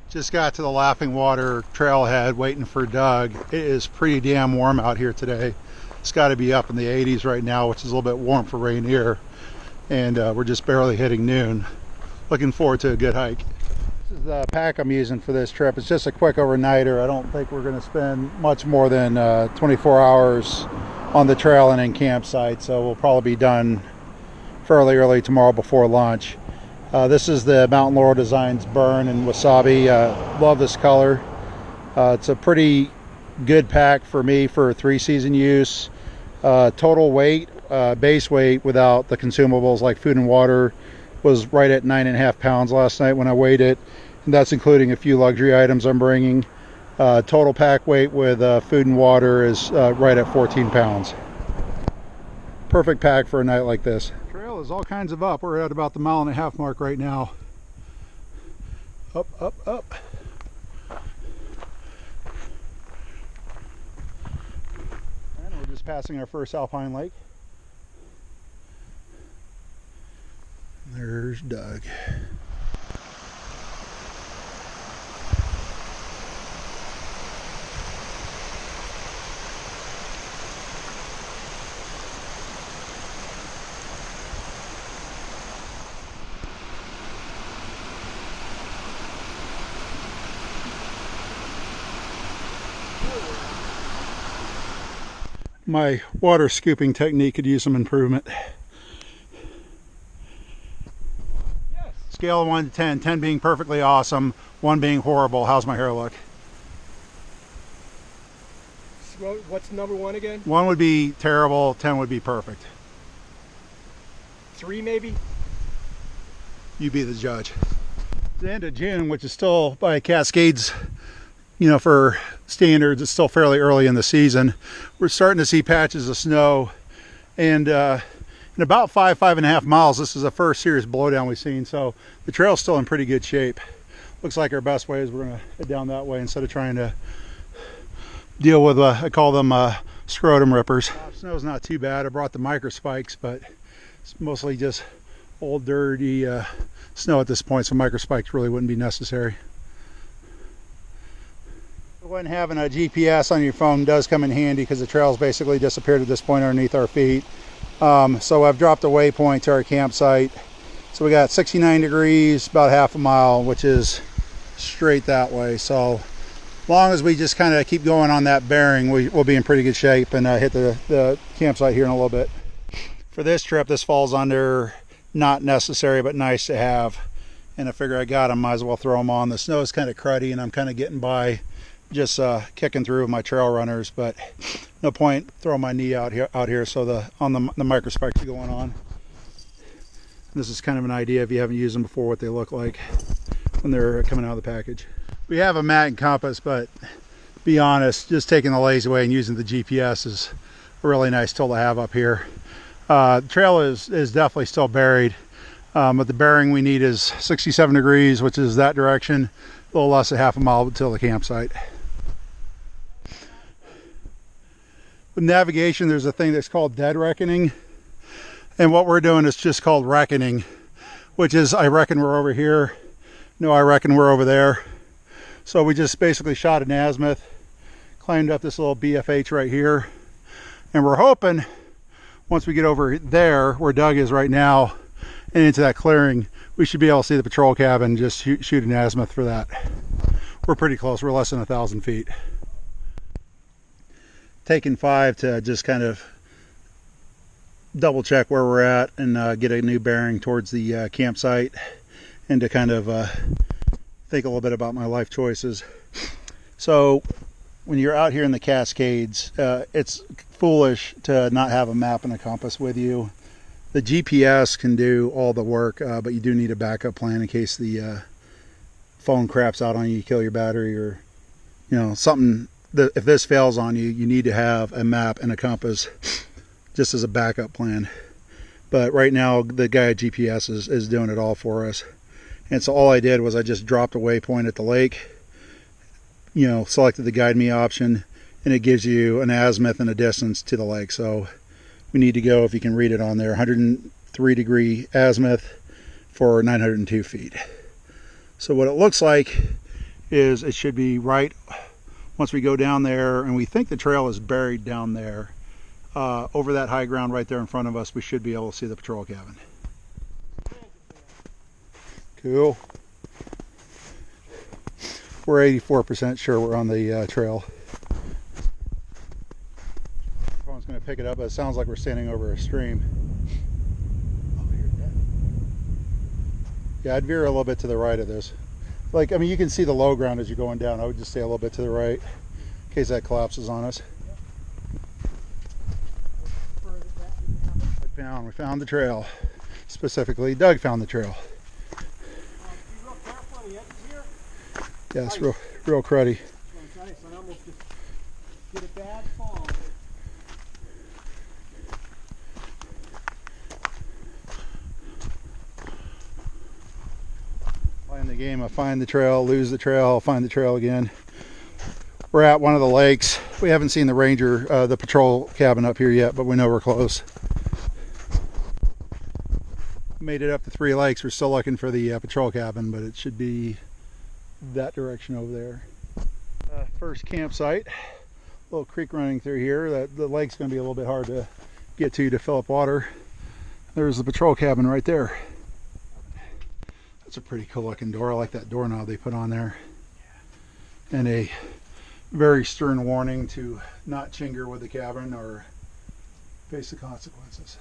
Just got to the Laughingwater trailhead waiting for Doug. It is pretty damn warm out here today. It's got to be up in the 80s right now, which is a little bit warm for Rainier. And we're just barely hitting noon. Looking forward to a good hike. This is the pack I'm using for this trip. It's just a quick overnighter. I don't think we're going to spend much more than 24 hours on the trail and in campsite. So we'll probably be done fairly early tomorrow before lunch. This is the Mountain Laurel Designs Burn and Wasabi. Love this color. It's a pretty good pack for me for 3-season use. Total weight, base weight without the consumables like food and water, was right at 9.5 pounds last night when I weighed it. And that's including a few luxury items I'm bringing. Total pack weight with food and water is right at 14 pounds. Perfect pack for a night like this. Trail is all kinds of up. We're at about the 1.5 mile mark right now. Up, up, up. And we're just passing our first alpine lake. There's Doug. My water scooping technique could use some improvement. Yes. Scale of 1 to 10, 10 being perfectly awesome, 1 being horrible. How's my hair look? What's number 1 again? 1 would be terrible, 10 would be perfect. 3 maybe? You be the judge. It's the end of June, which is still by Cascades, you know, for standards, it's still fairly early in the season. We're starting to see patches of snow, and in about 5.5 miles, this is the first serious blowdown we've seen, so the trail's still in pretty good shape. Looks like our best way is we're gonna head down that way instead of trying to deal with, I call them scrotum rippers. Snow's not too bad. I brought the micro spikes, but it's mostly just old dirty snow at this point, so micro spikes really wouldn't be necessary. When having a GPS on your phone does come in handy because the trail's basically disappeared at this point underneath our feet. So I've dropped a waypoint to our campsite. So we got 69 degrees, about 1/2 mile, which is straight that way. So as long as we just kind of keep going on that bearing, we'll be in pretty good shape and hit the campsite here in a little bit. For this trip, this falls under not necessary but nice to have. And I figure I got them, might as well throw them on. The snow is kind of cruddy and I'm kind of getting by just kicking through with my trail runners, but no point throwing my knee out here. So the micro spikes are going on. This is kind of an idea if you haven't used them before, what they look like when they're coming out of the package. We have a map and compass, but to be honest, just taking the lazy way and using the GPS is a really nice tool to have up here. The trail is definitely still buried, but the bearing we need is 67 degrees, which is that direction, a little less than 1/2 mile until the campsite. With navigation, there's a thing that's called dead reckoning, and what we're doing is just called reckoning, which is I reckon we're over here, no, I reckon we're over there. So we just basically shot an azimuth, climbed up this little BFH right here, and we're hoping once we get over there where Doug is right now and into that clearing, we should be able to see the patrol cabin and just shoot an azimuth for that. We're pretty close, we're less than 1,000 feet. Taking 5 to just kind of double check where we're at and get a new bearing towards the campsite, and to kind of think a little bit about my life choices. So when you're out here in the Cascades, it's foolish to not have a map and a compass with you. The GPS can do all the work, but you do need a backup plan in case the phone craps out on you, kill your battery, or you know, something. If this fails on you, you need to have a map and a compass just as a backup plan. But right now the guy at GPS is doing it all for us. And so all I did was I just dropped a waypoint at the lake, you know, selected the guide me option, and it gives you an azimuth and a distance to the lake. So we need to go, if you can read it on there, 103 degree azimuth for 902 feet. So what it looks like is it should be right once we go down there, and we think the trail is buried down there. Over that high ground right there in front of us, we should be able to see the patrol cabin. Cool. We're 84% sure we're on the trail. Phone's going to pick it up, but it sounds like we're standing over a stream. Yeah, I'd veer a little bit to the right of this. Like, I mean, you can see the low ground as you're going down. I would just stay a little bit to the right in case that collapses on us. We found the trail. Specifically, Doug found the trail. Be real careful on the edges here. Yes, real cruddy. I almost just did a bad fall. Playing the game of find the trail, lose the trail, find the trail again. We're at one of the lakes. We haven't seen the ranger, the patrol cabin up here yet, but we know we're close. Made it up to 3 lakes. We're still looking for the patrol cabin, but it should be that direction over there. First campsite. Little creek running through here. The lake's going to be a little bit hard to get to fill up water. There's the patrol cabin right there. That's a pretty cool looking door. I like that doorknob they put on there. And a very stern warning to not chinker with the cabin or face the consequences.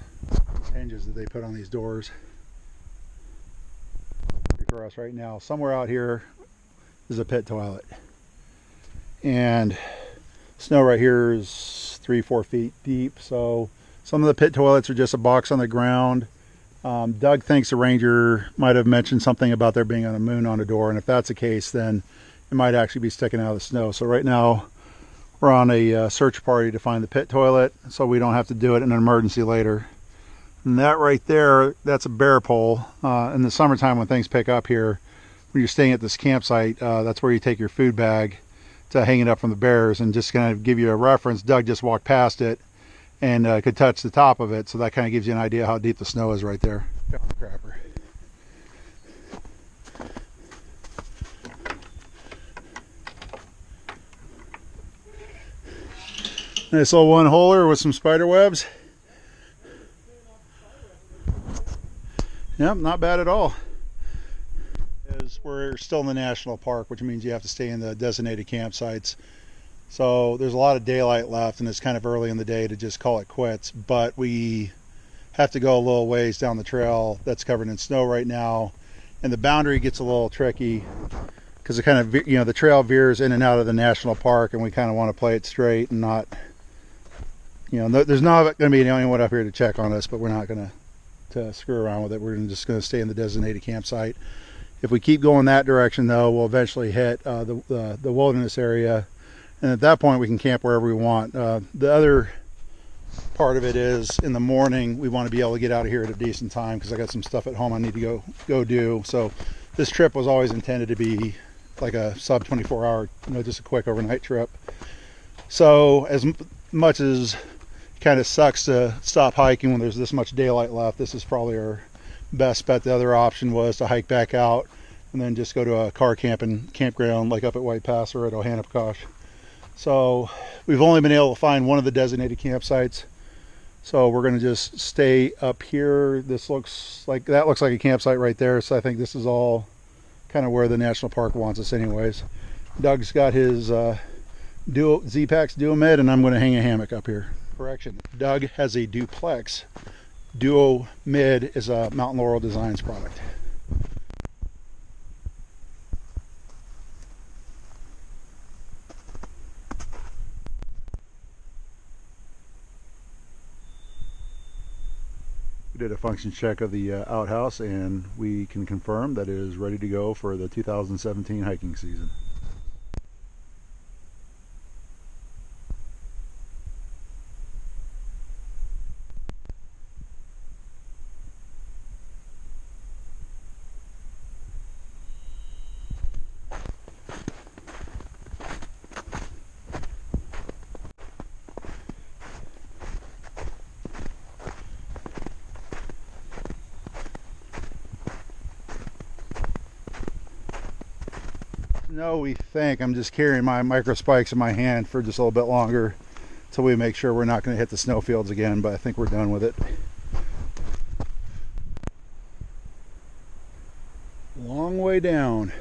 These hinges that they put on these doors. For us right now, somewhere out here is a pit toilet, and snow right here is 3-4 feet deep, so some of the pit toilets are just a box on the ground. Doug thinks the ranger might have mentioned something about there being a moon on a door, and if that's the case, then it might actually be sticking out of the snow. So right now we're on a search party to find the pit toilet so we don't have to do it in an emergency later. And that right there, that's a bear pole. In the summertime when things pick up here, when you're staying at this campsite, that's where you take your food bag to hang it up from the bears. And just kind of give you a reference, Doug just walked past it and could touch the top of it. So that kind of gives you an idea how deep the snow is right there. Crapper. Nice little one-holer with some spider webs. Yep, not bad at all. We're still in the national park, which means you have to stay in the designated campsites. So there's a lot of daylight left, and it's kind of early in the day to just call it quits. But we have to go a little ways down the trail that's covered in snow right now, and the boundary gets a little tricky because it kind of, the trail veers in and out of the national park, and we kind of want to play it straight and not, there's not going to be anyone up here to check on us, but we're not going to screw around with it. We're just going to stay in the designated campsite. If we keep going that direction, though, we'll eventually hit the wilderness area, and at that point we can camp wherever we want. The other part of it is in the morning we want to be able to get out of here at a decent time because I got some stuff at home I need to go do. So this trip was always intended to be like a sub 24-hour, just a quick overnight trip. So as much as kind of sucks to stop hiking when there's this much daylight left, this is probably our best bet. The other option was to hike back out and then just go to a car campground like up at White Pass or at Ohanapkosh. So we've only been able to find one of the designated campsites, so we're going to just stay up here. That looks like a campsite right there, so I think this is all kind of where the national park wants us anyways. Doug's got his Z-Packs Duo-Mid, and I'm going to hang a hammock up here. Correction, Doug has a duplex. Duo-Mid is a Mountain Laurel Designs product. We did a function check of the outhouse, and we can confirm that it is ready to go for the 2017 hiking season. snow, we think. I'm just carrying my micro spikes in my hand for just a little bit longer till we make sure we're not going to hit the snow fields again, but I think we're done with it. Long way down.